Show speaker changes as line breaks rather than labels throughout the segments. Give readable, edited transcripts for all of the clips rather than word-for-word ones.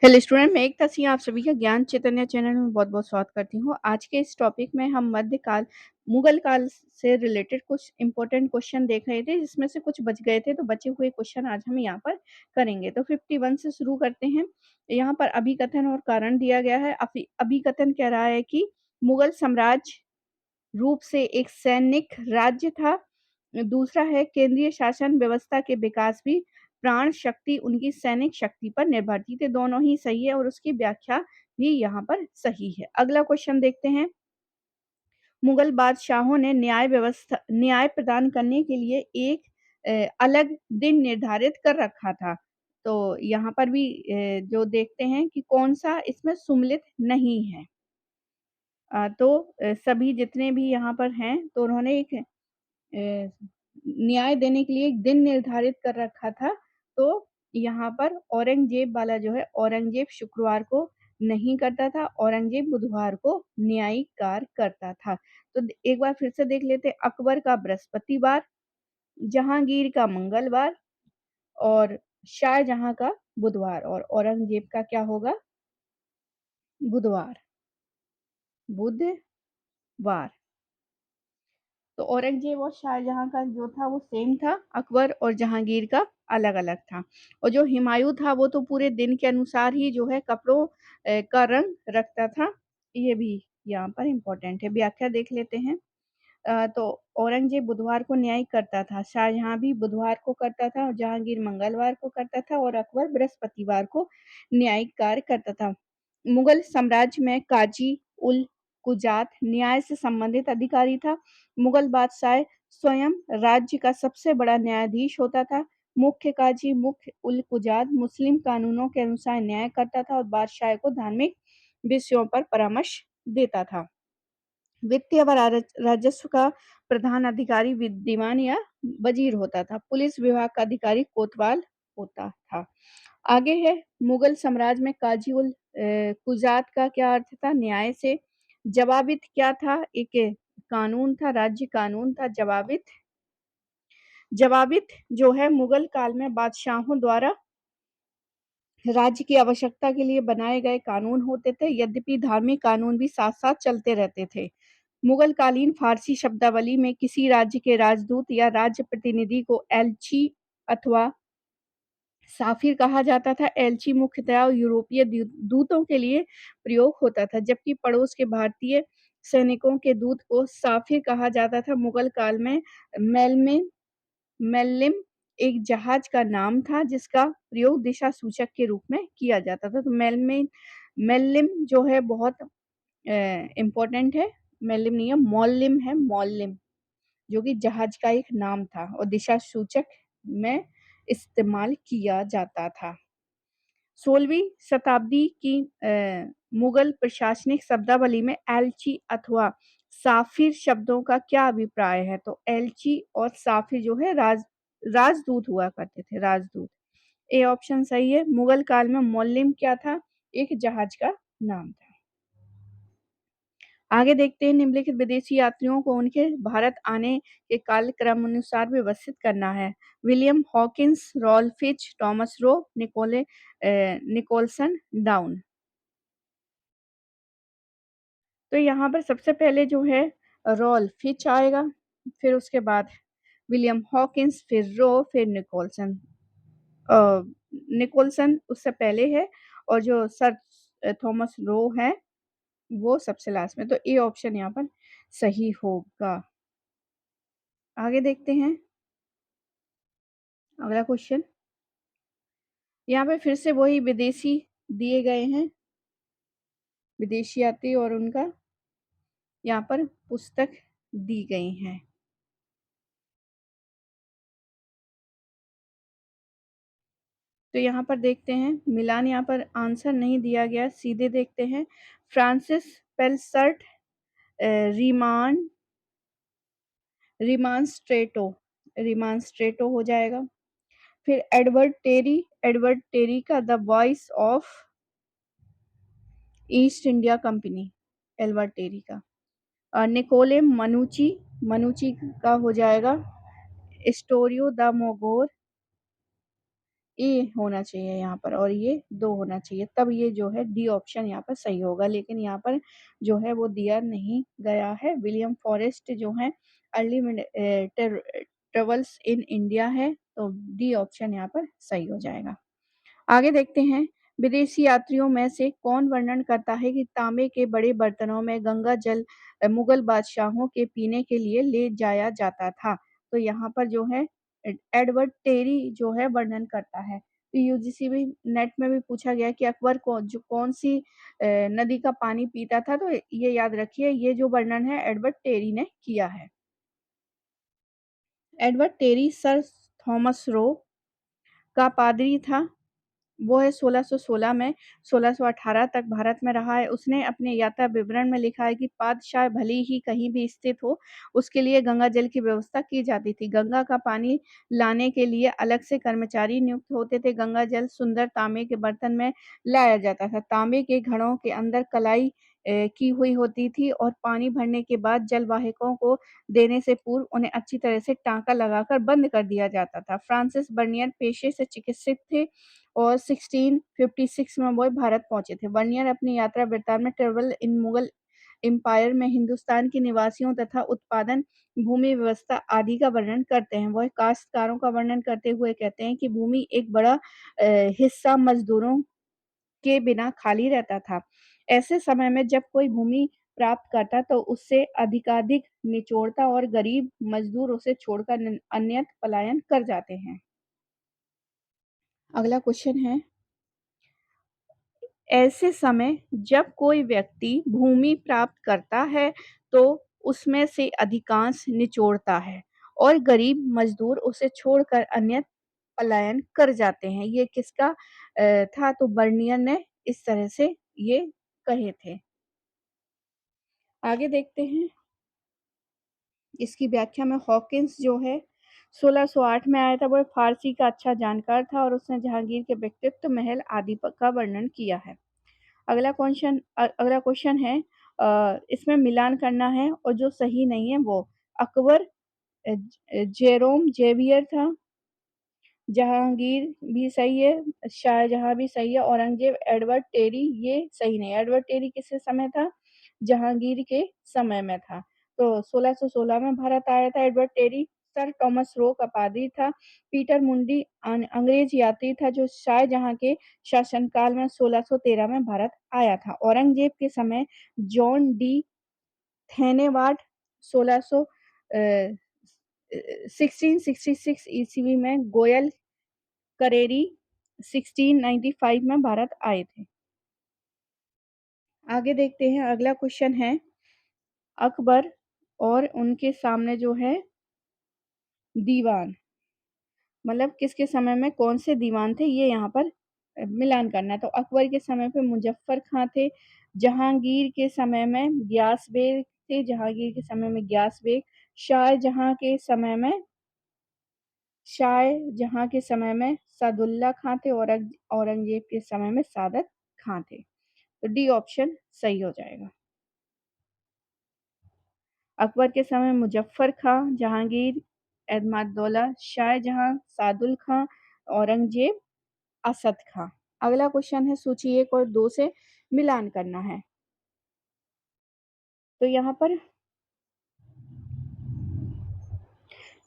Hello student, मैं एकता सिंह आप सभी का ज्ञान चैतन्य चैनल में बहुत-बहुत स्वागत करती हूँ। आज के इस टॉपिक में हम मध्यकाल, मुगल काल से रिलेटेड कुछ इम्पोर्टेंट क्वेश्चन देख रहे थे, जिसमें से कुछ बच गए थे, तो बचे हुए क्वेश्चन आज हम यहाँ पर करेंगे। तो 51 से शुरू करते हैं। यहाँ पर अभिकथन और कारण दिया गया है। अभिकथन कह रहा है कि मुगल साम्राज्य रूप से एक सैनिक राज्य था। दूसरा है केंद्रीय शासन व्यवस्था के विकास भी प्राण शक्ति उनकी सैनिक शक्ति पर निर्भर थी। तो दोनों ही सही है और उसकी व्याख्या भी यहाँ पर सही है। अगला क्वेश्चन देखते हैं। मुगल बादशाहों ने न्याय प्रदान करने के लिए एक अलग दिन निर्धारित कर रखा था। तो यहाँ पर भी जो देखते हैं कि कौन-सा इसमें सुमेलित नहीं है। सभी जितने भी यहाँ पर हैं, तो उन्होंने एक न्याय देने के लिए एक दिन निर्धारित कर रखा था। तो यहाँ पर औरंगज़ेब वाला जो है, औरंगज़ेब शुक्रवार को नहीं करता था, औरंगज़ेब बुधवार को न्यायिक कार्य करता था। तो एक बार फिर से देख लेते हैं। अकबर का बृहस्पतिवार, जहांगीर का मंगलवार और शाहजहां का बुधवार और औरंगज़ेब का क्या होगा? बुधवार, बुधवार। तो औरंगज़ेब और शाहजहां का जो था वो सेम था, अकबर और जहांगीर का अलग-अलग था। और जो हुमायूँ था वो तो पूरे दिन के अनुसार ही जो है कपड़ों का रंग रखता था। ये भी यहाँ पर इम्पोर्टेंट है। व्याख्या देख लेते हैं। तो औरंगज़ेब बुधवार को न्याय करता था, शाहजहां भी बुधवार को करता था, जहांगीर मंगलवार को करता था और अकबर बृहस्पतिवार को न्यायिक कार्य करता था। मुगल साम्राज्य में काजी उल कुजात न्याय से संबंधित अधिकारी था। मुगल बादशाह स्वयं राज्य का सबसे बड़ा न्यायाधीश होता था। मुख्य काजी मुख्य उल कुजात मुस्लिम कानूनों के अनुसार न्याय करता था और बादशाह को धार्मिक विषयों पर परामर्श देता था। वित्तीय व राजस्व का प्रधान अधिकारी दीवान या वजीर होता था। पुलिस विभाग का अधिकारी कोतवाल होता था। आगे है मुगल साम्राज्य में काजी उल कुजात का क्या अर्थ था? न्याय से। जवाबित क्या था? एक कानून था, राज्य कानून था जवाबित। जवाबित जो है मुगल काल में बादशाहों द्वारा राज्य की आवश्यकता के लिए बनाए गए कानून होते थे, यद्यपि धार्मिक कानून भी साथ-साथ चलते रहते थे। मुगल कालीन फारसी शब्दावली में किसी राज्य के राजदूत या राज्य प्रतिनिधि को एल्ची अथवा साफ़िर कहा जाता था। एल्ची मुख्यतः यूरोपीय दूतों के लिए प्रयोग होता था, जबकि पड़ोस के भारतीय सैनिकों के दूत को साफ़िर कहा जाता था। मुगल काल में मेलमिन मेल्लिम एक जहाज का नाम था, जिसका प्रयोग दिशा सूचक के रूप में किया जाता था। तो मेल्लिम जो है बहुत इम्पोर्टेंट है। मेल्लिम नहीं है, मौल्लिम है, मौल्लिम, जो कि जहाज का एक नाम था और दिशा सूचक में इस्तेमाल किया जाता था। 16वीं शताब्दी की मुगल प्रशासनिक शब्दावली में एल्ची अथवा साफ़िर शब्दों का क्या अभिप्राय है? तो एल्ची और साफ़िर जो है राजदूत हुआ करते थे, राजदूत। ए ऑप्शन सही है। मुगल काल में मौल्लिम क्या था? एक जहाज का नाम था। आगे देखते हैं। निम्नलिखित विदेशी यात्रियों को उनके भारत आने के कालक्रम अनुसार व्यवस्थित करना है। William Hawkins, Ralph Fitch, Thomas Roe, Nicholson Down. तो यहाँ पर सबसे पहले जो है रॉल्फ फिच आएगा, फिर उसके बाद विलियम हॉकिंस, फिर रो, फिर निकोलसन। निकोलसन उससे पहले है और जो सर थॉमस रो है वो सबसे लास्ट में। तो ए ऑप्शन यहाँ पर सही होगा। आगे देखते हैं अगला क्वेश्चन। यहाँ पे फिर से वही विदेशी दिए गए हैं, विदेशी यात्री और उनका यहाँ पर पुस्तक दी गई हैं। तो यहाँ पर देखते हैं, मिलान यहाँ पर आंसर नहीं दिया गया, सीधे देखते हैं। फ्रांसिस पेलसर्ट रिमान रिमांस्ट्रेटो रिमांस्ट्रेटो हो जाएगा। फिर एडवर्ड टेरी का the voice of East India Company, Edward Terry का। निकोले मनुची का हो जाएगा स्टोरियो द मोगोर ए होना चाहिए यहाँ पर और ये 2 होना चाहिए, तब ये जो है डी ऑप्शन यहाँ पर सही होगा। लेकिन यहाँ पर जो है वो दिया नहीं गया है। विलियम फॉरेस्ट जो हैं early mid travels in India है, तो डी ऑप्शन यहाँ पर सही हो जाएगा। आगे देखते हैं, विदेशी यात्रियों में से कौन वर्णन करता है कि तांबे के बड़े बर्तनों में गंगा जल मुगल बादशाहों के पीने के लिए ले जाया जाता था। तो यहाँ पर जो है एडवर्ड टेरी जो है वर्णन करता है। तो यूजीसी भी नेट में भी पूछा गया कि अकबर कौन सी नदी का पानी पीता था, तो ये याद रखिए ये जो वर्णन है एडवर्ड टेरी ने किया है। Edward Terry sir Thomas Roe का पादरी था। वो है 1616 में 1618 तक भारत में रहा है। उसने अपने यात्रा विवरण में लिखा है कि पातशाह भले ही कहीं भी स्थित हो, उसके लिए गंगा जल की व्यवस्था की जाती थी। गंगा का पानी लाने के लिए अलग से कर्मचारी नियुक्त होते थे। गंगा जल सुंदर तांबे के बर्तन में लाया जाता था। तांबे के घड़ों के अंदर कलाई की हुई होती थी और पानी भरने के बाद जलवाहिकों को देने से पूर्व उन्हें अच्छी तरह से टाँका लगाकर बंद कर दिया जाता था। फ्रांसिस बर्नियर पेशे से चिकित्सक थे और 1656 में वो भारत पहुंचे थे। वर्नियर अपनी यात्रा वृत्तांत में ट्रैवल इन मुगल एम्पायर में हिंदुस्तान के निवासियों तथा उत्पादन भूमि व्यवस्था आदि का वर्णन करते हैं। वह काश्तकारों का वर्णन करते हुए कहते हैं कि भूमि एक बड़ा हिस्सा मजदूरों के बिना खाली रहता था। ऐसे समय में जब कोई भूमि प्राप्त करता तो उससे अधिकाधिक निचोड़ता और गरीब मजदूर उसे छोड़कर अन्यत्र पलायन कर जाते हैं। अगला क्वेश्चन है, ऐसे समय जब कोई व्यक्ति भूमि प्राप्त करता है तो उसमें से अधिकांश निचोड़ता है और गरीब मजदूर उसे छोड़कर अन्यत्र पलायन कर जाते हैं। ये किसका था? तो बर्नियर ने इस तरह से ये कहे थे। आगे देखते हैं, इसकी व्याख्या में हॉकिंस जो है 1608 में आया था। वो फारसी का अच्छा जानकार था और उसने जहांगीर के व्यक्तित्व, महल आदि का वर्णन किया है। अगला क्वेश्चन है, इसमें मिलान करना है और जो सही नहीं है वो अकबर जेरोम जेवियर था, जहांगीर भी सही है, शाहजहां भी सही है, औरंगजेब एडवर्ड टेरी ये सही नहीं। एडवर्ड टेरी किसके समय था? जहांगीर के समय में था। तो 1616 में भारत आया था Edward Terry. Sir Thomas Roe का पादरी था। पीटर मुंडी अंग्रेज यात्री था जो शाहजहां के शासनकाल में 1613 में भारत आया था। औरंगजेब के समय जॉन डी थेनेवाड 1600 1666 ईस्वी में गोयल करेरी 1695 में भारत आए थे। आगे देखते हैं, अगला क्वेश्चन है, अकबर और उनके सामने जो है दीवान, मतलब किसके समय में कौन से दीवान थे ये यहाँ पर मिलान करना है। तो अकबर के समय पे मुजफ्फर खां थे, जहांगीर के समय में ग्यास बेग थे, जहांगीर के समय में ग्यास बेग, शाहजहां के समय में शाहजहां के समय में सादुल्ला खां थे, औरंगजेब के समय में सादत खां थे। तो डी ऑप्शन सही हो जाएगा। अकबर के समय मुजफ्फर खां, जहांगीर, एतमादुद्दौला, शाहजहां, सादुल खां, औरंगजेब, असद खां। अगला क्वेश्चन है, सूची 1 और 2 से मिलान करना है। तो यहाँ पर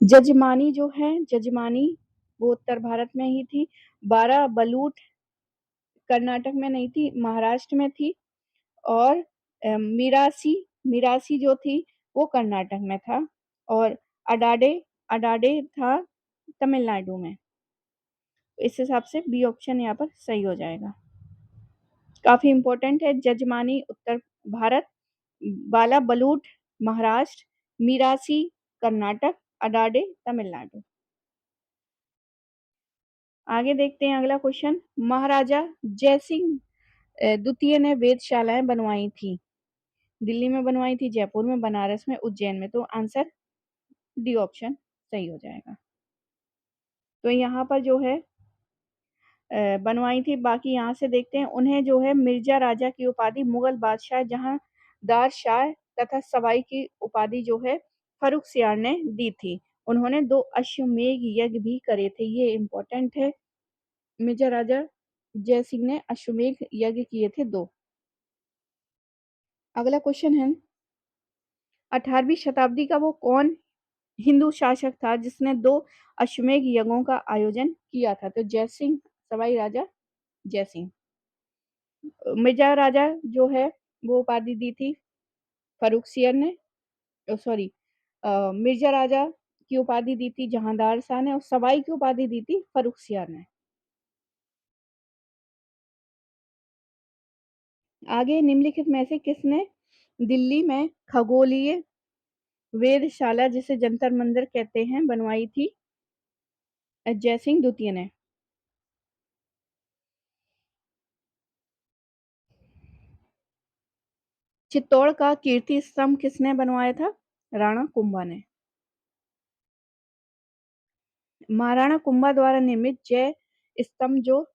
जजमानी जो है, जजमानी वो उत्तर भारत में ही थी। 12 बलूट कर्नाटक में नहीं थी, महाराष्ट्र में थी। और मिरासी मिरासी जो थी वो कर्नाटक में था। और अडाडे अडाडे था तमिलनाडु में। इस हिसाब से बी ऑप्शन यहाँ पर सही हो जाएगा। काफी इंपॉर्टेंट है, जजमानी उत्तर भारत, बाला बलूट महाराष्ट्र, मिरासी कर्नाटक, अडाडे तमिलनाडु। आगे देखते हैं अगला क्वेश्चन, महाराजा जयसिंह द्वितीय ने वेधशालाएं बनवाई थी। दिल्ली में बनवाई थी, जयपुर में, बनारस में, उज्जैन में। तो आंसर डी ऑप्शन सही हो जाएगा। तो यहाँ पर जो है बनवाई थी। बाकी यहाँ से देखते हैं, उन्हें जो है मिर्जा राजा की उपाधि मुगल बादशाह जहांदार शाह तथा सवाई की उपाधि जो है फर्रुखसियार ने दी थी। उन्होंने 2 अश्वमेध यज्ञ भी करे थे, ये इम्पोर्टेंट है। मिर्जा राजा जयसिंह ने अश्वमेध यज्ञ किए थे 2। अगला क्वेश्चन है 18वीं शताब्दी का वो कौन हिंदू शासक था जिसने 2 अश्वमेध यज्ञों का आयोजन किया था? तो जयसिंह, सवाई राजा जयसिंह। मिर्जा राजा जो है वो उपाधि दी थी फर्रुखसियर ने, सॉरी, मिर्जा राजा की उपाधि दी थी जहांदार शाह ने और सवाई की उपाधि दी थी फर्रुखसियर ने। आगे निम्नलिखित में से किसने दिल्ली में खगोलीय वेधशाला जिसे जंतर मंतर कहते हैं बनवाई थी? जयसिंह द्वितीय ने। चित्तौड़ का कीर्ति स्तंभ किसने बनवाया था? राणा कुंभा ने। महाराणा कुंभा द्वारा निर्मित जय स्तंभ जो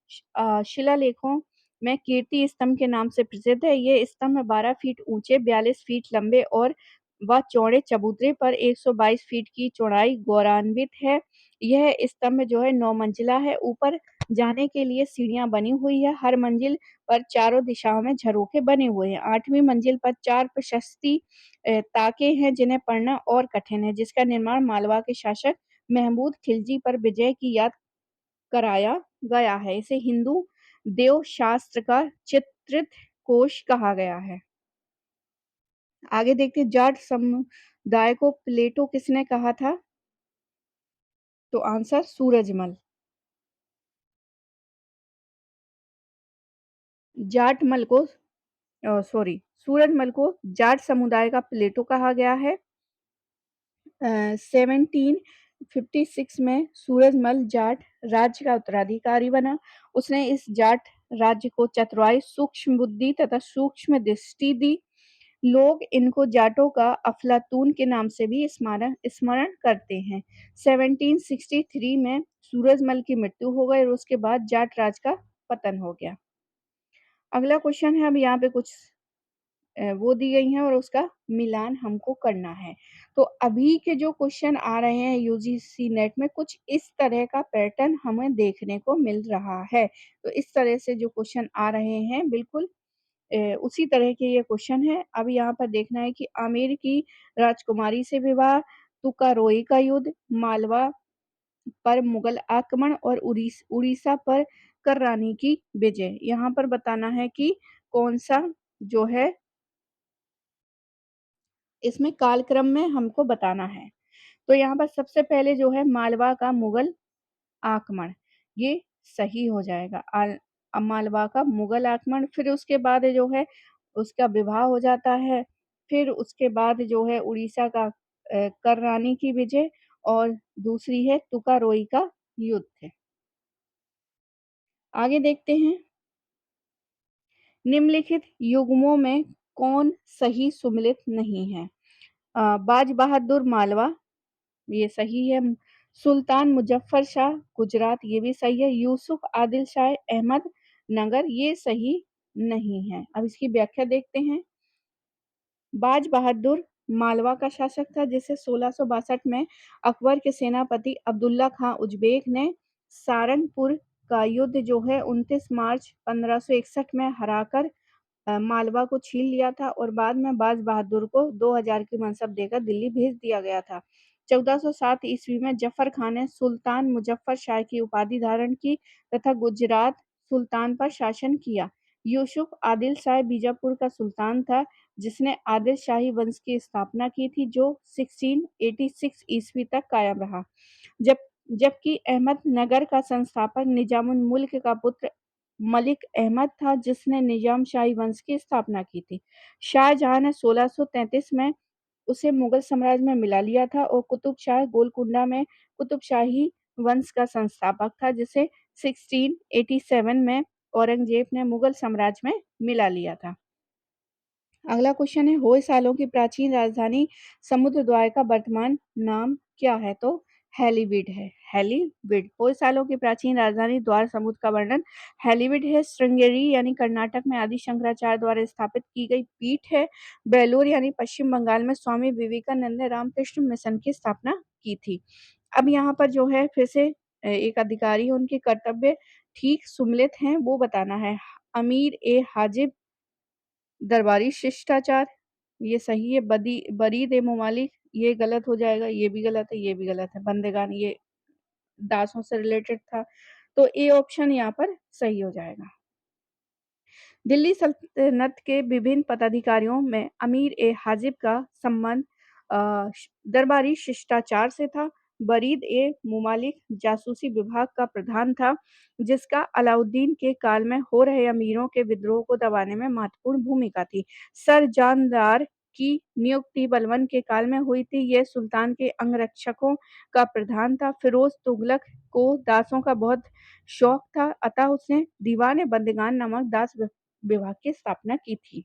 शिलालेखों में कीर्ति स्तंभ के नाम से प्रसिद्ध है। ये स्तंभ 12 फीट ऊंचे, 42 फीट लंबे और व चौड़े चबूतरे पर 122 फीट की चौड़ाई गौरवान्वित है। यह स्तंभ जो है 9 मंजिला है। ऊपर जाने के लिए सीढ़ियां बनी हुई है। हर मंजिल पर चारों दिशाओं में झरोखे बने हुए हैं। 8वीं मंजिल पर 4 प्रशस्ति ताके हैं जिन्हें पढ़ना और कठिन है, जिसका निर्माण मालवा के शासक महमूद खिलजी पर विजय की याद कराया गया है। इसे हिंदू देव शास्त्र का चित्रित कोश कहा गया है। आगे देखते हैं जाट समुदाय को प्लेटो किसने कहा था? तो आंसर सूरजमल। जाटमल को सॉरी सूरजमल को जाट समुदाय का प्लेटो कहा गया है। 1756 में सूरजमल जाट राज्य का उत्तराधिकारी बना। उसने इस जाट राज्य को चतुराई, सूक्ष्म बुद्धि तथा सूक्ष्म दृष्टि दी। लोग इनको जाटों का अफलातून के नाम से भी स्मरण करते हैं। 1763 में सूरजमल की मृत्यु हो गई और उसके बाद जाट राज का पतन हो गया। अगला क्वेश्चन है, अब यहाँ पे कुछ वो दी गई हैं और उसका मिलान हमको करना है। तो अभी के जो क्वेश्चन आ रहे हैं यूजीसी नेट में कुछ इस तरह का पैटर्न हमें देखने को मिल रहा है। तो इस तरह से जो क्वेश्चन आ रहे हैं बिल्कुल उसी तरह के ये क्वेश्चन है। अब यहाँ पर देखना है कि आमेर की राजकुमारी से विवाह, तुकारोई का युद्ध, मालवा पर मुगल आक्रमण और उड़ीसा पर कररानी की विजय। यहाँ पर बताना है कि कौन सा जो है इसमें कालक्रम में हमको बताना है। तो यहाँ पर सबसे पहले जो है मालवा का मुगल आक्रमण, ये सही हो जाएगा। मालवा का मुगल आक्रमण, फिर उसके बाद जो है उसका विवाह हो जाता है। फिर उसके बाद जो है उड़ीसा का कररानी की विजय और दूसरी है तुकारोई का युद्ध है। आगे देखते हैं निम्नलिखित युग्मों में कौन सही सुमेलित नहीं है? बाज बहादुर मालवा, ये सही है। सुल्तान मुजफ्फर शाह गुजरात, ये भी सही है। यूसुफ आदिल शाह अहमद नगर, ये सही नहीं है। अब इसकी व्याख्या देखते हैं। बाज बहादुर मालवा का शासक था जिसे 1662 में अकबर के सेनापति अब्दुल्ला खां उज़्बेक ने सारंगपुर का युद्ध जो है 29 मार्च 1561 में हराकर मालवा को छीन लिया था और बाद में बाज बहादुर को 2000 की मनसब देकर दिल्ली भेज दिया गया था। 1407 ईस्वी में जफर खान ने सुल्तान मुजफ्फर शाह की उपाधि धारण की तथा गुजरात सुल्तान पर शासन किया। यूसुफ आदिल शाह बीजापुर का सुल्तान था जिसने आदिल शाही वंश की स्थापना की थी जो 1686 ईस्वी तक कायम रहा। जब जबकि अहमद नगर का संस्थापक निजामुल मुल्क का पुत्र मलिक अहमद था जिसने निजाम शाही वंश की स्थापना की थी। शाहजहां ने 1633 में उसे मुगल साम्राज्य में मिला लिया था और कुतुब शाह गोलकुंडा में कुतुब शाही वंश का संस्थापक था जिसे 1687 में औरंगजेब ने मुगल साम्राज्य में मिला लिया था। अगला क्वेश्चन है होयसालों की प्राचीन राजधानी समुद्र द्वार का वर्तमान नाम क्या है? तो हेलीविड है। हेलीविड होयसालों की प्राचीन राजधानी द्वार समुद्र का वर्णन हेलीविड है। श्रृंगेरी यानी कर्नाटक में आदि शंकराचार्य द्वारा स्थापित की गई पीठ है। बेलूर यानी पश्चिम बंगाल में स्वामी विवेकानंद ने रामकृष्ण मिशन की स्थापना की थी। अब यहाँ पर जो है फिर से एक अधिकारी उनके कर्तव्य ठीक सुमेलित हैं वो बताना है। अमीर-ए-हाजिब दरबारी शिष्टाचार, ये सही है। बरीद-ए-ममालिक, ये गलत हो जाएगा, ये भी गलत है, ये भी गलत है। बंदेगान, ये दासों से रिलेटेड था, तो ए ऑप्शन यहाँ पर सही हो जाएगा। दिल्ली सल्तनत के विभिन्न पदाधिकारियों में अमीर-ए-हाजिब का संबंध दरबारी शिष्टाचार से था। बरीद-ए-मुमालिक जासूसी विभाग का प्रधान था, जिसका अलाउद्दीन के काल में हो रहे अमीरों के विद्रोह को दबाने में महत्वपूर्ण भूमिका थी। सर जॉन डार की नियुक्ति बलबन के काल में हुई थी। यह सुल्तान के अंगरक्षकों का प्रधान था। फिरोज तुगलक को दासों का बहुत शौक था, अतः उसने दीवान-ए-बंदीगान नामक दास विभाग की स्थापना की थी।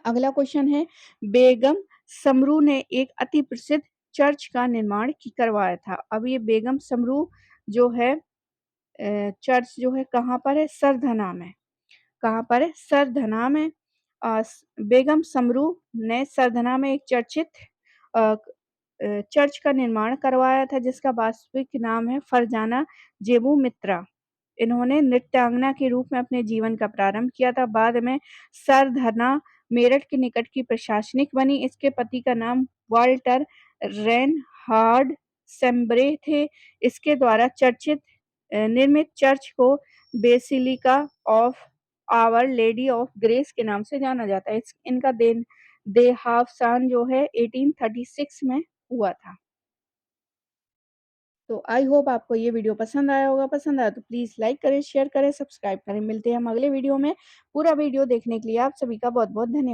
अगला क्वेश्चन है, बेगम समरू ने एक अति प्रसिद्ध चर्च का निर्माण करवाया था। अब ये बेगम समरू जो है चर्च जो है कहाँ पर है? सरधना में। कहाँ पर है? सरधना में। बेगम समरू ने सरधना में एक चर्चित अ, चर्च का निर्माण करवाया था, जिसका वास्तविक नाम है फरजाना जेबू मित्रा। इन्होंने नृत्यांगना के रूप में अपने जीवन का प्रारंभ किया था। बाद में सरधना मेरठ के निकट की प्रशासनिक बनी। इसके पति का नाम वाल्टर रेनहार्ड सेम्ब्रे थे। इसके द्वारा निर्मित चर्च को Basilica of Our Lady of Grace के नाम से जाना जाता है। इनका देहावसान जो है 1836 में हुआ था। तो आई होप आपको ये वीडियो पसंद आया होगा। पसंद आया तो प्लीज़ लाइक करें, शेयर करें, सब्सक्राइब करें। मिलते हैं हम अगले वीडियो में। पूरा वीडियो देखने के लिए आप सभी का बहुत-बहुत धन्यवाद।